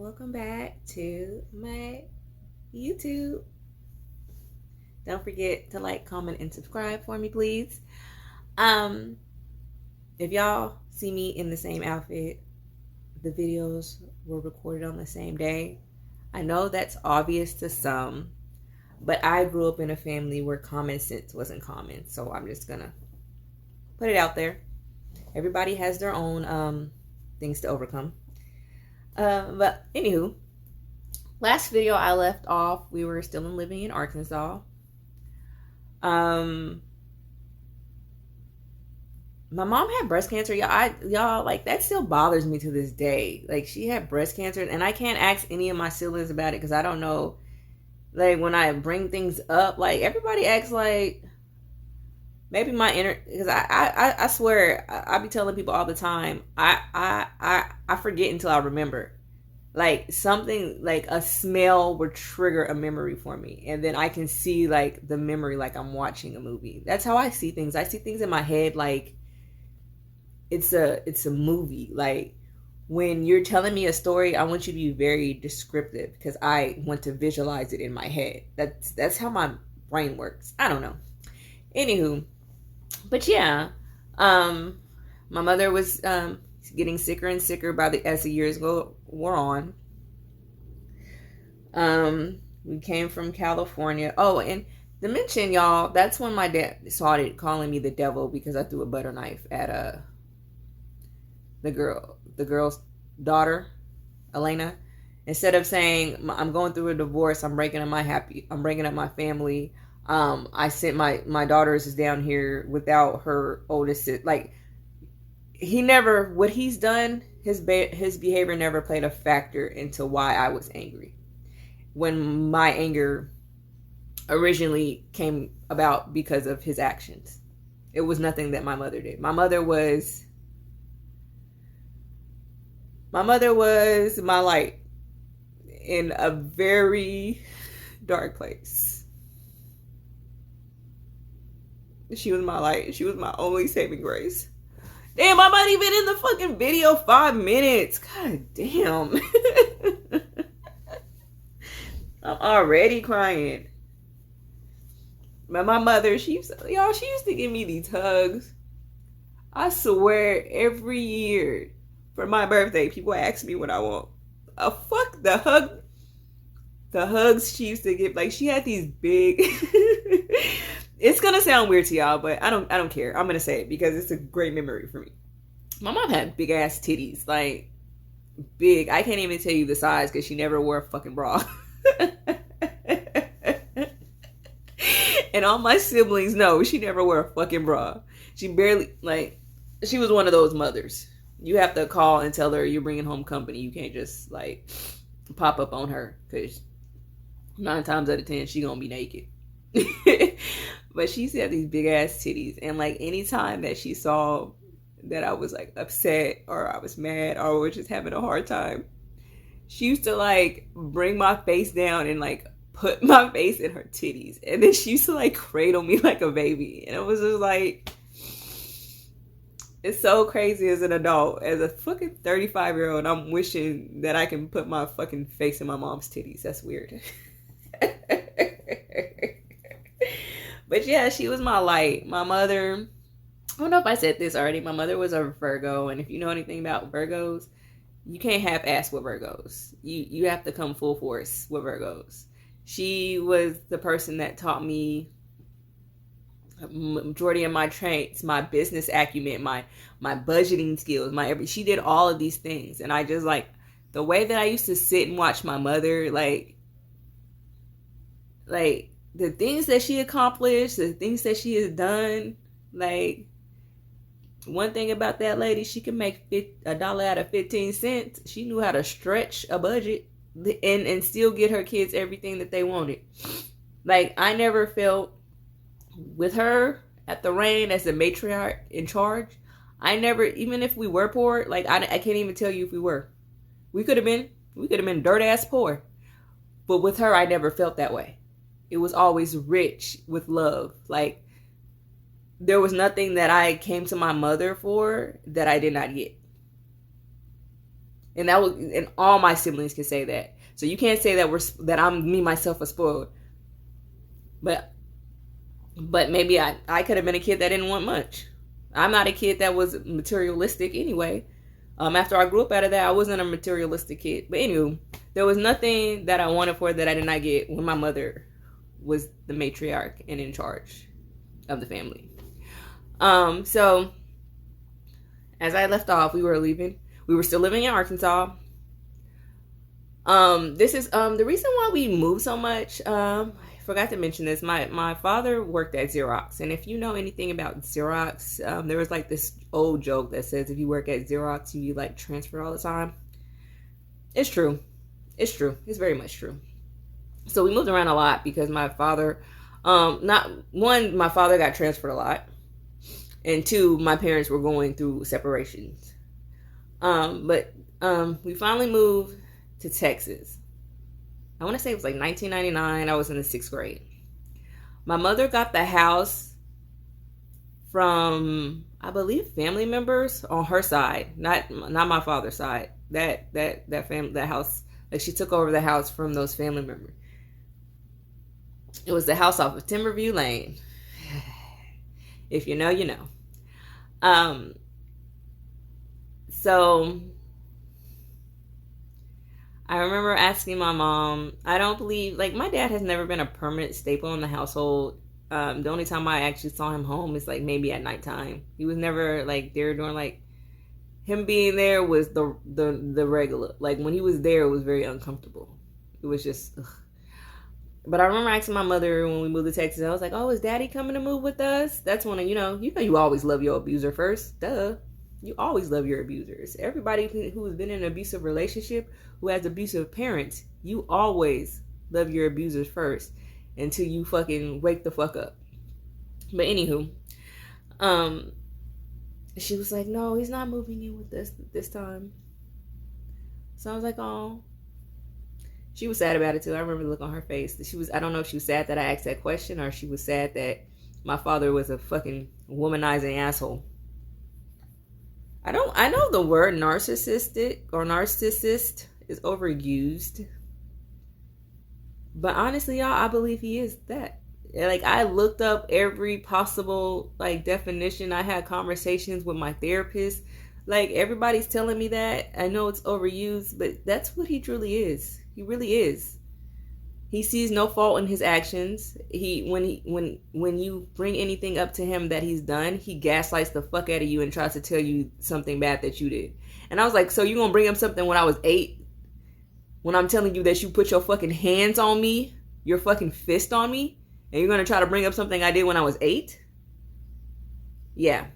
welcome back to my YouTube. Don't forget to like, comment, and subscribe for me, please. Um, if y'all see me in the same outfit, the videos were recorded on the same day. I know that's obvious to some, but I grew up in a family where common sense wasn't common, so I'm just gonna put it out there. Everybody has their own things to overcome. But anywho, last video I left off, we were still living in Arkansas. My mom had breast cancer. Y'all, like, that still bothers me to this day. Like, she had breast cancer, and I can't ask any of my siblings about it because I don't know. Like, when I bring things up, like, everybody acts like maybe my inner, because I swear I be telling people all the time, I forget until I remember. Like, something like a smell would trigger a memory for me, and then I can see like the memory like I'm watching a movie. That's how I see things. I see things in my head like it's a movie. Like, when you're telling me a story, I want you to be very descriptive because I want to visualize it in my head. That's how my brain works. I don't know. Anywho, but yeah, my mother was getting sicker and sicker as the years wore on. We came from California. Oh, and to mention, y'all, that's when my dad started calling me the devil because I threw a butter knife at the girl's daughter, Elena. Instead of saying I'm going through a divorce, I'm breaking up my family. I sent my daughters down here without her oldest sister. Like, what he's done, his behavior never played a factor into why I was angry. When my anger originally came about because of his actions, it was nothing that my mother did. My mother was my light in a very dark place. She was my light. She was my only saving grace. Damn, I'm not even in the fucking video 5 minutes. God damn. I'm already crying. But my mother, she used to give me these hugs. I swear, every year for my birthday, people ask me what I want. Fuck the hug. The hugs she used to give, like, she had these big. It's gonna sound weird to y'all, but I don't care. I'm gonna say it because it's a great memory for me. My mom had big ass titties, like big. I can't even tell you the size because she never wore a fucking bra. And all my siblings know she never wore a fucking bra. She barely, like, she was one of those mothers. You have to call and tell her you're bringing home company. You can't just like pop up on her because 9 times out of 10 she gonna be naked. But she used to have these big ass titties, and like anytime that she saw that I was like upset or I was mad or was just having a hard time, she used to like bring my face down and like put my face in her titties, and then she used to like cradle me like a baby. And it was just like, it's so crazy as an adult. As a fucking 35-year-old, I'm wishing that I can put my fucking face in my mom's titties. That's weird. But yeah, she was my light. My mother, I don't know if I said this already, my mother was a Virgo, and if you know anything about Virgos, you can't half-ass with Virgos. You have to come full force with Virgos. She was the person that taught me majority of my traits, my business acumen, my budgeting skills, she did all of these things. And I just, like, the way that I used to sit and watch my mother, like the things that she accomplished, the things that she has done, like, one thing about that lady, she can make $1 out of 15 cents. She knew how to stretch a budget and still get her kids everything that they wanted. Like, I never felt, with her at the reign as the matriarch in charge, I never, even if we were poor, like, I can't even tell you if we were. We could have been dirt ass poor. But with her, I never felt that way. It was always rich with love. Like, there was nothing that I came to my mother for that I did not get. And that was, and all my siblings can say that. So you can't say that I'm me myself a spoiled. But maybe I could have been a kid that didn't want much. I'm not a kid that was materialistic anyway. After I grew up out of that, I wasn't a materialistic kid. But anyway, there was nothing that I wanted for that I did not get when my mother was the matriarch and in charge of the family. So as I left off, we were leaving. We were still living in Arkansas. This is the reason why we moved so much. I forgot to mention this. My father worked at Xerox, and if you know anything about Xerox, there was like this old joke that says if you work at Xerox, you like transfer all the time. It's true. It's true. It's very much true. So we moved around a lot because my father, my father got transferred a lot, and two, my parents were going through separations. But we finally moved to Texas. I want to say it was like 1999. I was in the 6th grade. My mother got the house from, I believe, family members on her side, not my father's side. That house, like she took over the house from those family members. It was the house off of Timberview Lane. If you know, you know. So I remember asking my mom, I don't believe, like, my dad has never been a permanent staple in the household. The only time I actually saw him home is like maybe at nighttime. He was never like there during, like, him being there was the regular. Like, when he was there, it was very uncomfortable. It was just, ugh. But I remember asking my mother when we moved to Texas, I was like, oh, is daddy coming to move with us? That's when, you always love your abuser first. Duh. You always love your abusers. Everybody who has been in an abusive relationship, who has abusive parents, you always love your abusers first until you fucking wake the fuck up. But anywho, she was like, no, he's not moving in with us this time. So I was like, oh. She was sad about it too. I remember the look on her face. I don't know if she was sad that I asked that question or she was sad that my father was a fucking womanizing asshole. I know the word narcissistic or narcissist is overused. But honestly, y'all, I believe he is that. Like, I looked up every possible, like, definition. I had conversations with my therapist. Like, everybody's telling me that. I know it's overused, but that's what he truly is. He really is. He sees no fault in his actions. When you bring anything up to him that he's done, he gaslights the fuck out of you and tries to tell you something bad that you did. And I was like, so you gonna bring up something when I was 8? When I'm telling you that you put your fucking hands on me, your fucking fist on me, and you're gonna try to bring up something I did when I was 8? Yeah,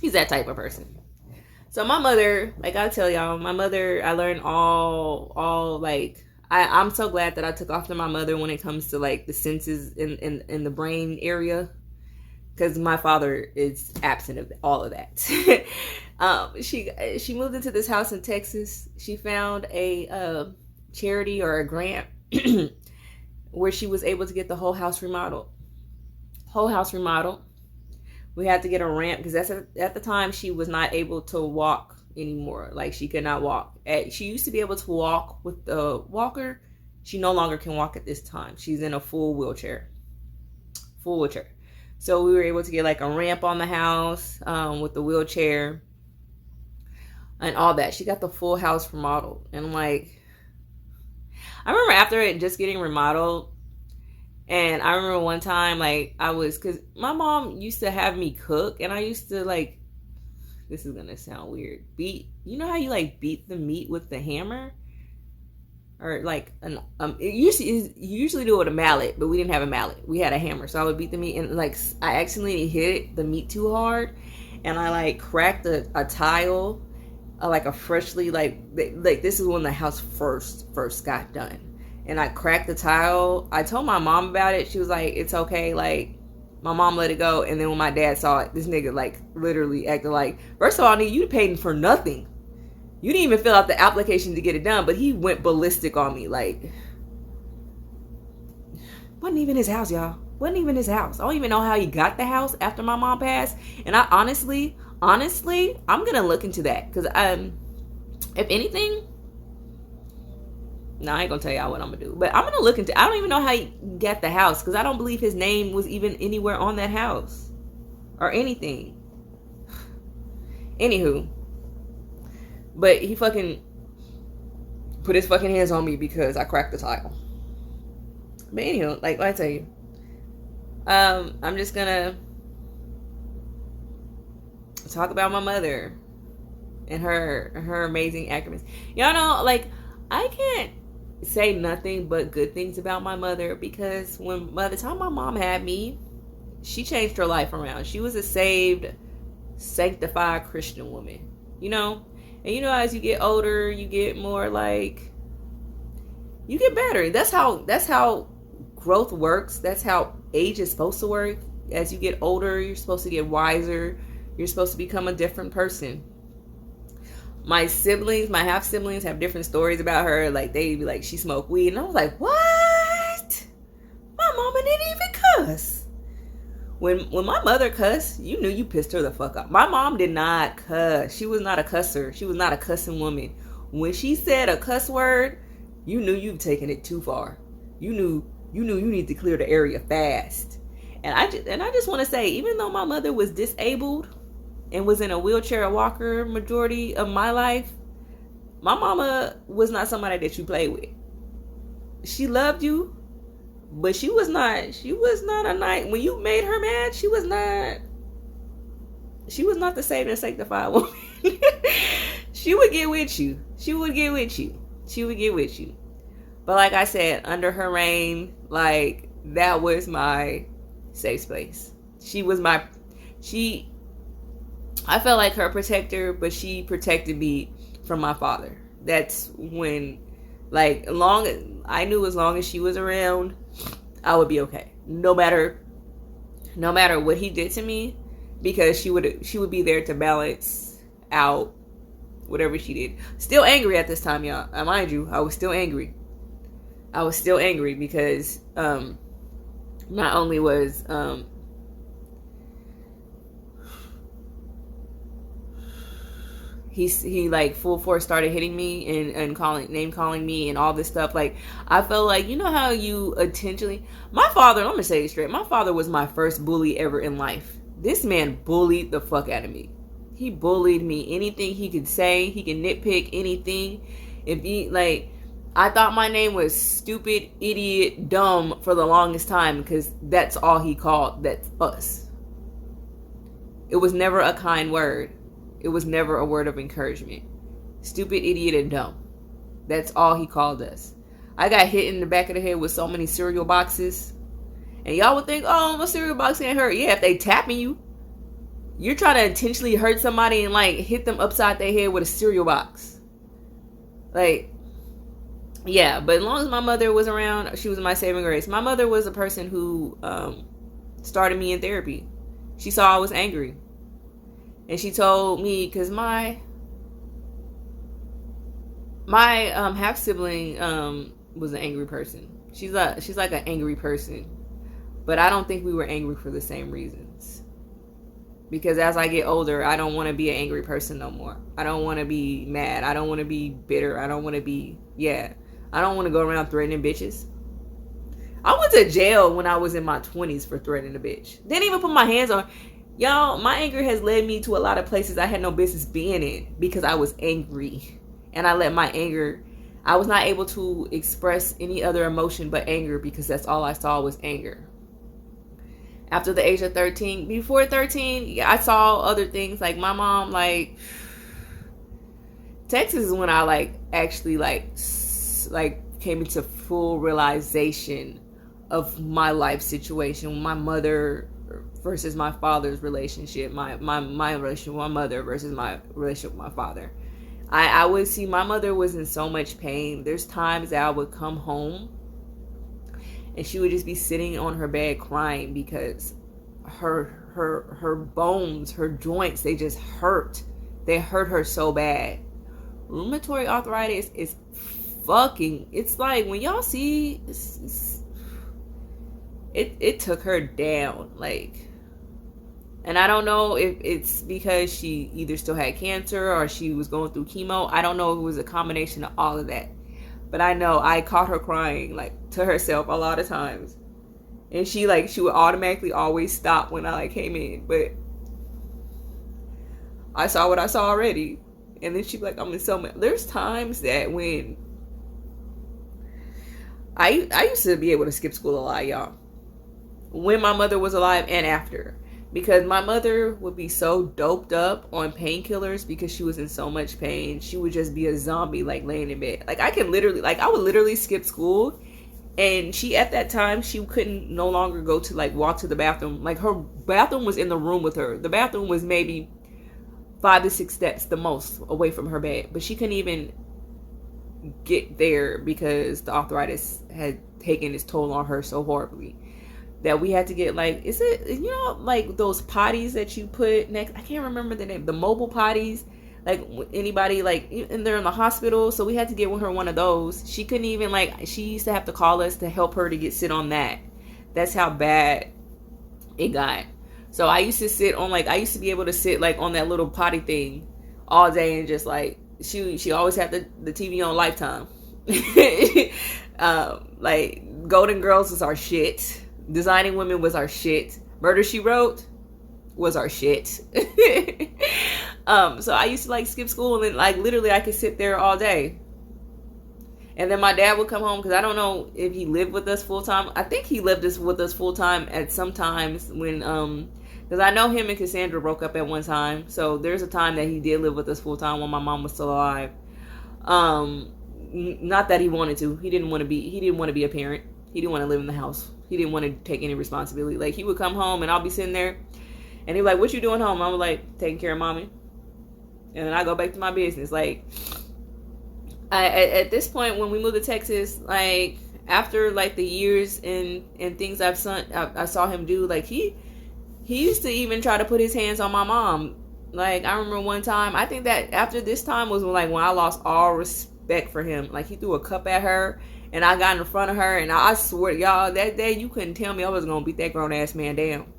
he's that type of person. So my mother, like I tell y'all, my mother, I learned all like, I'm so glad that I took after my mother when it comes to like the senses in the brain area, because my father is absent of all of that. She moved into this house in Texas. She found a charity or a grant where she was able to get the whole house remodeled. We had to get a ramp because at the time she was not able to walk anymore. Like, she could not walk. She used to be able to walk with the walker. She no longer can walk at this time. She's in a full wheelchair. So we were able to get like a ramp on the house with the wheelchair and all that. She got the full house remodeled. And like, I remember after it just getting remodeled, and I remember one time, like, because my mom used to have me cook, and I used to, like, this is gonna sound weird, you know how you, like, beat the meat with the hammer? Or, like, you usually do it with a mallet, but we didn't have a mallet. We had a hammer, so I would beat the meat, and, like, I accidentally hit the meat too hard, and I, like, cracked a tile, like, a freshly, like, this is when the house first got done. And I cracked the tile. I told my mom about it. She was like, it's okay. Like, my mom let it go. And then when my dad saw it, this nigga, like, literally acted like, first of all, nigga, you paid for nothing. You didn't even fill out the application to get it done. But he went ballistic on me. Like, wasn't even his house, y'all. Wasn't even his house. I don't even know how he got the house after my mom passed. And I honestly, I'm going to look into that. Because If anything, no, I ain't gonna tell y'all what I'm gonna do. But I'm gonna look into. I don't even know how he got the house because I don't believe his name was even anywhere on that house or anything. Anywho, but he fucking put his fucking hands on me because I cracked the tile. But anywho, like I tell you, I'm just gonna talk about my mother and her amazing acumen. Y'all know, like, I can't say nothing but good things about my mother because by the time my mom had me, she changed her life around. She was a saved, sanctified Christian woman, you know? And you know, as you get older, you get more like, you get better. That's how growth works. That's how age is supposed to work. As you get older, you're supposed to get wiser. You're supposed to become a different person. My siblings, my half siblings, have different stories about her. Like, they be like, she smoked weed, and I was like, what? My mama didn't even cuss. When my mother cussed, you knew you pissed her the fuck off. My mom did not cuss. She was not a cusser. She was not a cussing woman. When she said a cuss word, you knew you've taken it too far. You knew you need to clear the area fast. And I just want to say, even though my mother was disabled and was in a wheelchair, a walker majority of my life, my mama was not somebody that you play with. She loved you, but she was not a night. When you made her mad, she was not the saved and sanctified woman. She would get with you. But like I said, under her reign, like, that was my safe space. I felt like her protector, but she protected me from my father. That's when, like, I knew as long as she was around, I would be okay. No matter what he did to me, because she would be there to balance out whatever she did. Still angry at this time, y'all. Mind you, I was still angry. Because not only was he like full force started hitting me and name calling me and all this stuff. Like, I felt like, you know how you intentionally, my father, I'm gonna say it straight, my father was my first bully ever in life. This man bullied the fuck out of me. He bullied me. Anything he could say, he could nitpick anything. If he, like, I thought my name was stupid, idiot, dumb for the longest time because that's all he called us. It was never a kind word. It was never a word of encouragement. Stupid, idiot, and dumb. That's all he called us. I got hit in the back of the head with so many cereal boxes. And y'all would think, oh, my cereal box can't hurt. Yeah, if they tapping you. You're trying to intentionally hurt somebody and, like, hit them upside their head with a cereal box. Like, yeah, but as long as my mother was around, she was my saving grace. My mother was a person who started me in therapy. She saw I was angry. And she told me, because my half sibling was an angry person. She's like an angry person, but I don't think we were angry for the same reasons. Because as I get older, I don't want to be an angry person no more. I don't want to be mad. I don't want to be bitter. I don't want to go around threatening bitches. I went to jail when I was in my 20s for threatening a bitch. Didn't even put my hands on. Y'all, my anger has led me to a lot of places I had no business being in because I was angry. And I let my anger, I was not able to express any other emotion but anger because that's all I saw was anger. After the age of 13, before 13, I saw other things. Like, my mom, like, Texas is when I, like, actually, like came into full realization of my life situation. My mother versus my father's relationship, my relationship with my mother versus my relationship with my father. I would see my mother was in so much pain. There's times that I would come home and she would just be sitting on her bed crying because her bones, her joints, they just hurt. They hurt her so bad. Rheumatoid arthritis is fucking, it's like when y'all see, it took her down. Like, And I don't know if it's because she either still had cancer or she was going through chemo. I don't know if it was a combination of all of that. But I know I caught her crying like to herself a lot of times. And she would automatically always stop when I came in. But I saw what I saw already. And then she'd be like, I'm in so mad. There's times that when I used to be able to skip school a lot, y'all. When my mother was alive and after. Because my mother would be so doped up on painkillers because she was in so much pain. She would just be a zombie, laying in bed. I would literally skip school. And she, at that time, she couldn't no longer go to, walk to the bathroom. Her bathroom was in the room with her. The bathroom was maybe 5 to 6 steps, the most, away from her bed. But she couldn't even get there because the arthritis had taken its toll on her so horribly. That we had to get is it those potties that you put next, I can't remember the name, the mobile potties, anybody and they're in the hospital, so we had to get her one of those. She couldn't even she used to have to call us to help her to sit on that. That's how bad it got. So I used to sit on I used to be able to sit on that little potty thing all day and just she always had the TV on Lifetime. Golden Girls was our shit. Designing Women was our shit. Murder, She Wrote was our shit. So I used to skip school and then literally I could sit there all day. And then my dad would come home because I don't know if he lived with us full time. I think he lived with us full time at some times when because I know him and Cassandra broke up at one time. So there's a time that he did live with us full time when my mom was still alive. Not that he wanted to. He didn't want to be a parent. He didn't want to live in the house. He didn't want to take any responsibility. He would come home and I'll be sitting there and he'd be like, what you doing home? I was taking care of mommy. And then I go back to my business. At this point, when we moved to Texas, after the years and things I saw him do, he used to even try to put his hands on my mom. I remember one time, I think that after this time was when I lost all respect for him. He threw a cup at her. And I got in front of her, and I swear, y'all, that day you couldn't tell me I was gonna beat that grown ass man down.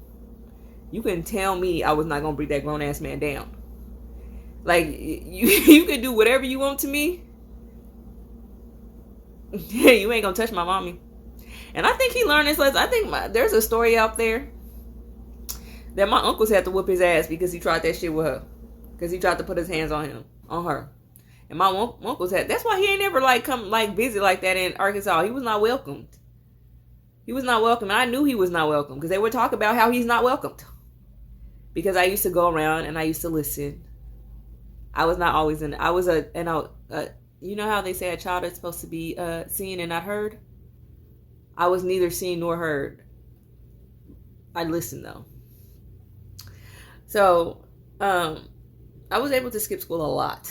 You couldn't tell me I was not gonna beat that grown ass man down. You could do whatever you want to me. You ain't gonna touch my mommy. And I think he learned this lesson. I think there's a story out there that my uncles had to whoop his ass because he tried that shit with her. Because he tried to put his hands on her. And my uncles had, that's why he ain't ever come visit like that in Arkansas. He was not welcomed. He was not welcome. And I knew he was not welcome because they would talk about how he's not welcomed. Because I used to go around and I used to listen. I was not always you know how they say a child is supposed to be seen and not heard? I was neither seen nor heard. I listened though. So, I was able to skip school a lot.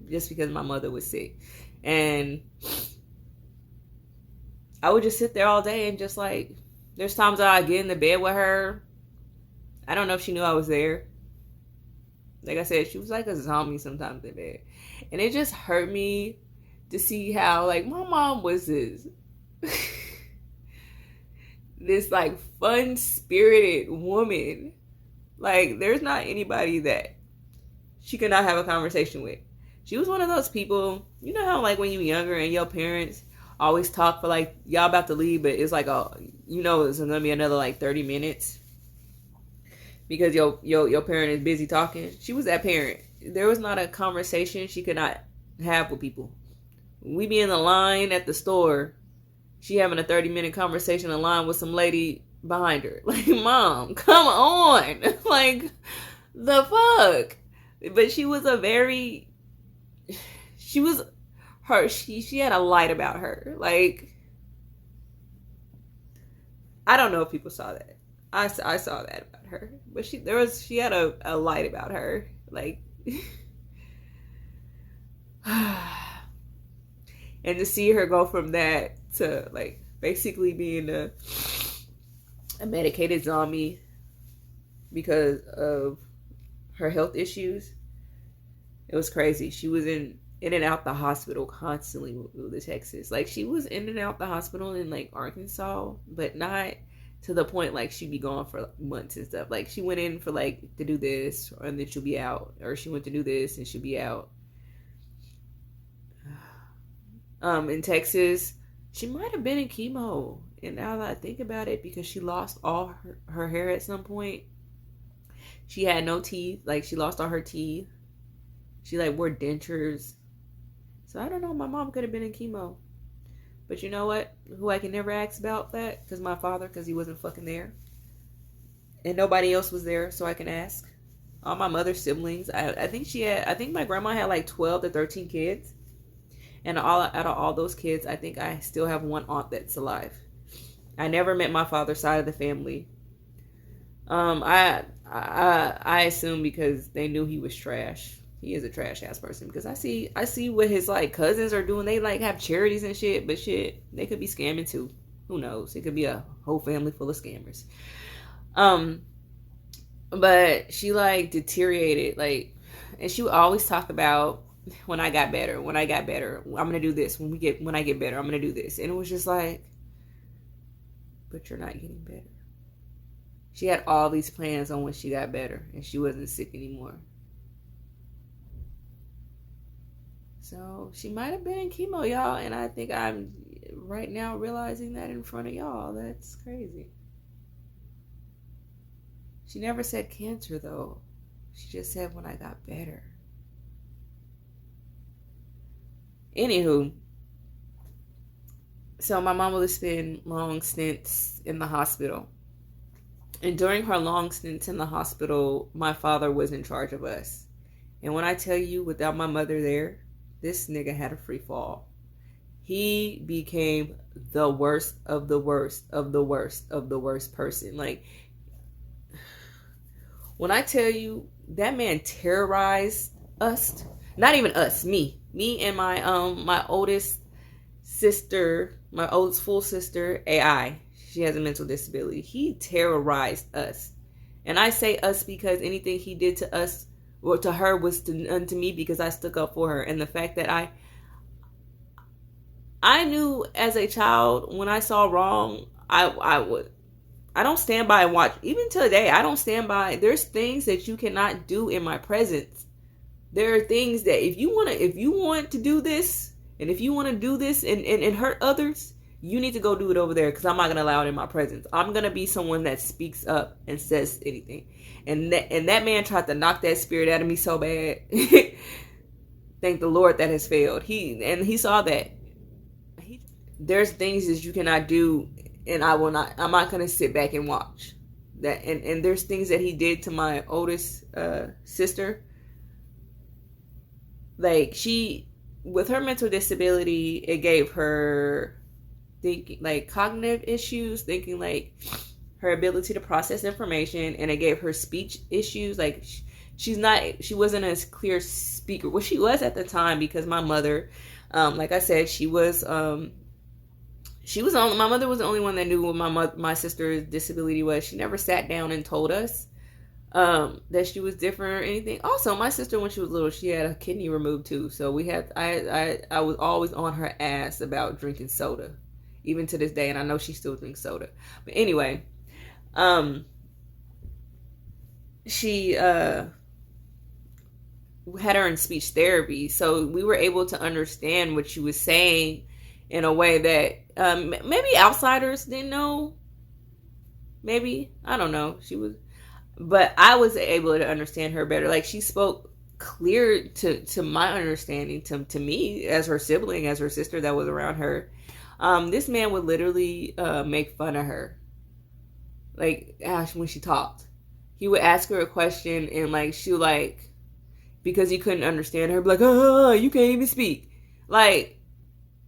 Just because my mother was sick. And I would just sit there all day and just there's times that I get in the bed with her. I don't know if she knew I was there. Like I said, she was like a zombie sometimes in bed. And it just hurt me to see how my mom was this fun-spirited woman. There's not anybody that she could not have a conversation with. She was one of those people, you know how when you're younger and your parents always talk for y'all about to leave, but it's it's gonna be another 30 minutes because your parent is busy talking. She was that parent. There was not a conversation she could not have with people. We be in the line at the store, she having a 30-minute conversation in line with some lady behind her. Mom, come on. The fuck? But she was she had a light about her. I don't know if people saw that. I saw that about her. But she had a light about her. And to see her go from that to basically being a medicated zombie because of her health issues, it was crazy. She was in and out the hospital constantly with the Texas. She was in and out the hospital in Arkansas, but not to the point like she'd be gone for months and stuff. Like she went in for like to do this, and then she'll be out, or she went to do this and she'll be out. In Texas, she might have been in chemo, and now that I think about it, because she lost all her hair at some point. She had no teeth, like she lost all her teeth. She like wore dentures. So I don't know, my mom could have been in chemo. But you know what? Who I can never ask about that? Because my father, because he wasn't fucking there. And nobody else was there, so I can ask. All my mother's siblings. I think my grandma had like 12 to 13 kids. And out of all those kids, I think I still have one aunt that's alive. I never met my father's side of the family. I assume because they knew he was trash. He is a trash ass person, because I see what his like cousins are doing. They like have charities and shit, but shit, they could be scamming too. Who knows? It could be a whole family full of scammers. But she like deteriorated, like, and she would always talk about when I got better, I'm gonna do this. When I get better, I'm gonna do this. And it was just like, but you're not getting better. She had all these plans on when she got better, and she wasn't sick anymore. So she might have been in chemo, y'all, and I think I'm right now realizing that in front of y'all. That's crazy. She never said cancer, though. She just said when I got better. Anywho, so my mom would spend long stints in the hospital. And during her long stints in the hospital, my father was in charge of us. And when I tell you, without my mother there, this nigga had a free fall. He became the worst of the worst of the worst of the worst person. Like, when I tell you, that man terrorized us, not even us, me and my oldest sister, my oldest full sister, AI. She has a mental disability. He terrorized us. And I say us because anything he did to us or to her was unto me, because I stuck up for her. And the fact that I knew as a child, when I saw wrong, I don't stand by and watch. Even today, I don't stand by. There's things that you cannot do in my presence. There are things that if you want to do this, and if you want to do this and hurt others, you need to go do it over there, because I'm not going to allow it in my presence. I'm going to be someone that speaks up and says anything. And that man tried to knock that spirit out of me so bad. Thank the Lord that has failed. He saw that. There's things that you cannot do, and I'm not going to sit back and watch that. And there's things that he did to my oldest sister. Like, with her mental disability, it gave her thinking, like, cognitive issues, thinking, like, her ability to process information, and it gave her speech issues. Like, she wasn't a clear speaker. Well, she was at the time, because my mother, like I said, my mother was the only one that knew what my sister's disability was. She never sat down and told us that she was different or anything. Also, my sister, when she was little, she had a kidney removed too. So I was always on her ass about drinking soda, even to this day, and I know she still drinks soda. But anyway, she had her in speech therapy, so we were able to understand what she was saying in a way that maybe outsiders didn't know. Maybe, I don't know. But I was able to understand her better. Like, she spoke clear to my understanding, to me as her sibling, as her sister that was around her. This man would literally make fun of her. Like, when she talked, he would ask her a question, and like, she would, like, because he couldn't understand her, be like, you can't even speak. Like,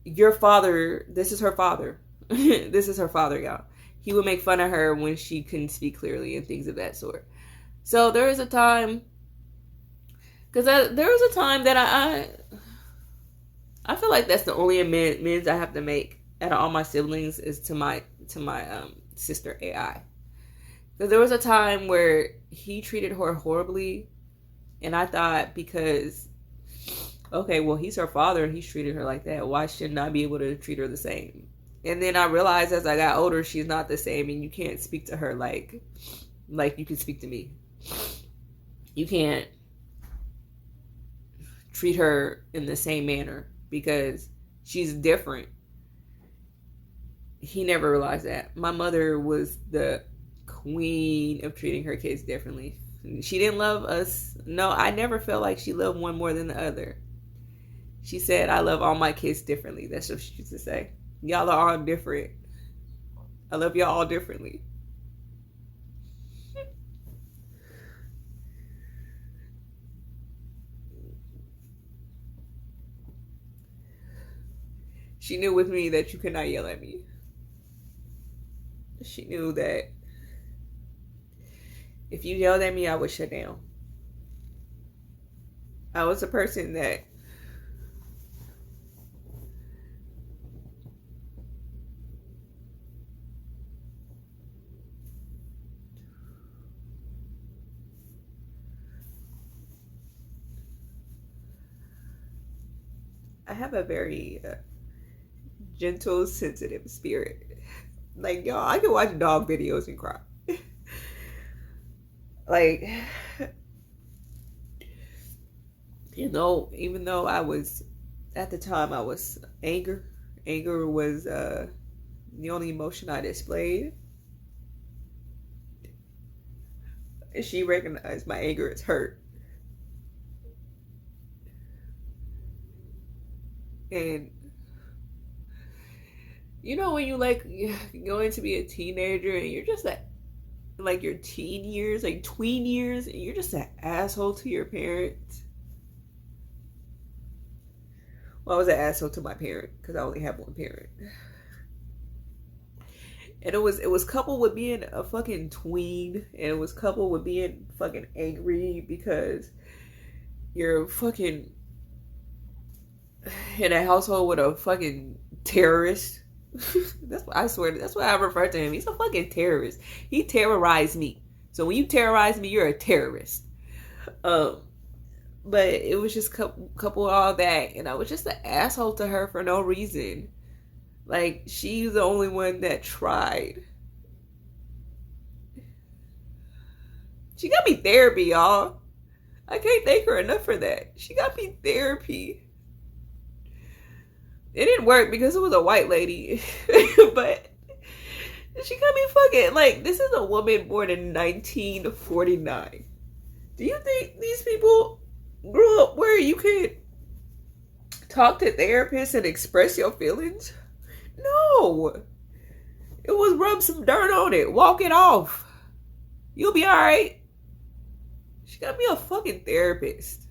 your father, this is her father. This is her father, y'all. He would make fun of her when she couldn't speak clearly and things of that sort. So there was a time, that I feel like that's the only amends I have to make out of all my siblings is to my sister AI. Because there was a time where he treated her horribly, and I thought, because, okay, well, he's her father and he's treated her like that, why shouldn't I be able to treat her the same? And then I realized as I got older, she's not the same, and you can't speak to her like you can speak to me. You can't treat her in the same manner because she's different. He never realized that. My mother was the queen of treating her kids differently. She didn't love us. No, I never felt like she loved one more than the other. She said, I love all my kids differently. That's what she used to say. Y'all are all different. I love y'all all differently. She knew with me that you could not yell at me. She knew that if you yelled at me, I would shut down. I was a person that I have a very gentle, sensitive spirit. Like, y'all, I can watch dog videos and cry. Like, you know, even though I was, at the time, I was anger. Anger was the only emotion I displayed. And she recognized my anger as hurt. And you know when you like going to be a teenager and you're just like your teen years, like tween years, and you're just an asshole to your parents. Well, I was an asshole to my parent because I only have one parent. And it was coupled with being a fucking tween, and it was coupled with being fucking angry because you're fucking in a household with a fucking terrorist. That's what I swear. That's what I refer to him. He's a fucking terrorist. He terrorized me. So when you terrorize me, you're a terrorist. But it was just couple all that, and I was just an asshole to her for no reason. Like, she's the only one that tried. She got me therapy, y'all. I can't thank her enough for that. She got me therapy. It didn't work because it was a white lady. But she got me fucking, like, this is a woman born in 1949. Do you think these people grew up where you could talk to therapists and express your feelings? No. It was rub some dirt on it. Walk it off. You'll be alright. She got me a fucking therapist.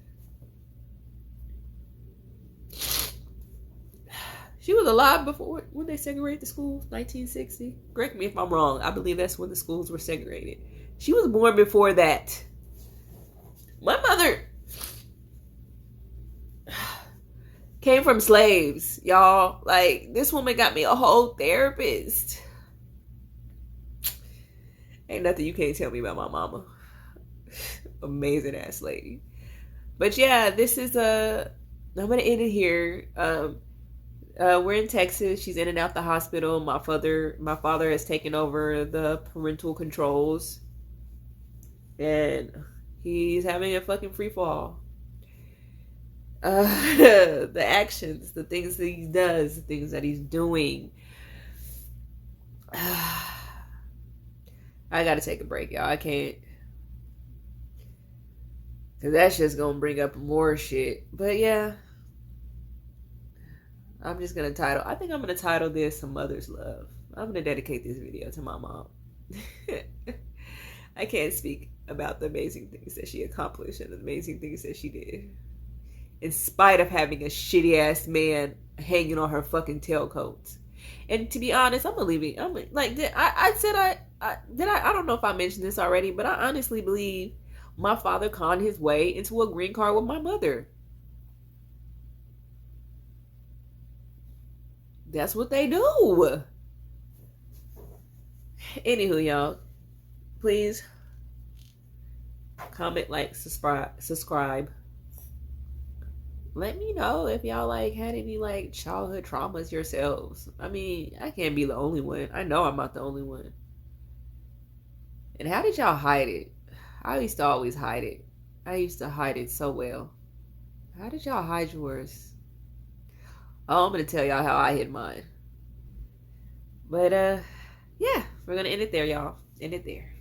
She was alive before when they segregated the schools, 1960. Correct me if I'm wrong. I believe that's when the schools were segregated. She was born before that. My mother came from slaves, y'all. Like, this woman got me a whole therapist. Ain't nothing you can't tell me about my mama. Amazing ass lady. But yeah, this is I'm gonna end it here. We're in Texas. She's in and out the hospital. My father has taken over the parental controls, and he's having a fucking free fall. The actions, the things that he does, the things that he's doing. I gotta take a break, y'all. I can't, because that's just gonna bring up more shit. But yeah, I think I'm gonna title this "A Mother's Love." I'm gonna dedicate this video to my mom. I can't speak about the amazing things that she accomplished and the amazing things that she did, in spite of having a shitty ass man hanging on her fucking tailcoats. And to be honest, I don't know if I mentioned this already, but I honestly believe my father conned his way into a green card with my mother. That's what they do. Anywho, y'all, please comment, like, subscribe. let me know if y'all like had any like childhood traumas yourselves. I mean, I can't be the only one. I know I'm not the only one. And how did y'all hide it? I used to always hide it. I used to hide it so well. How did y'all hide yours? Oh, I'm gonna tell y'all how I hid mine. But yeah, we're gonna end it there, y'all. End it there.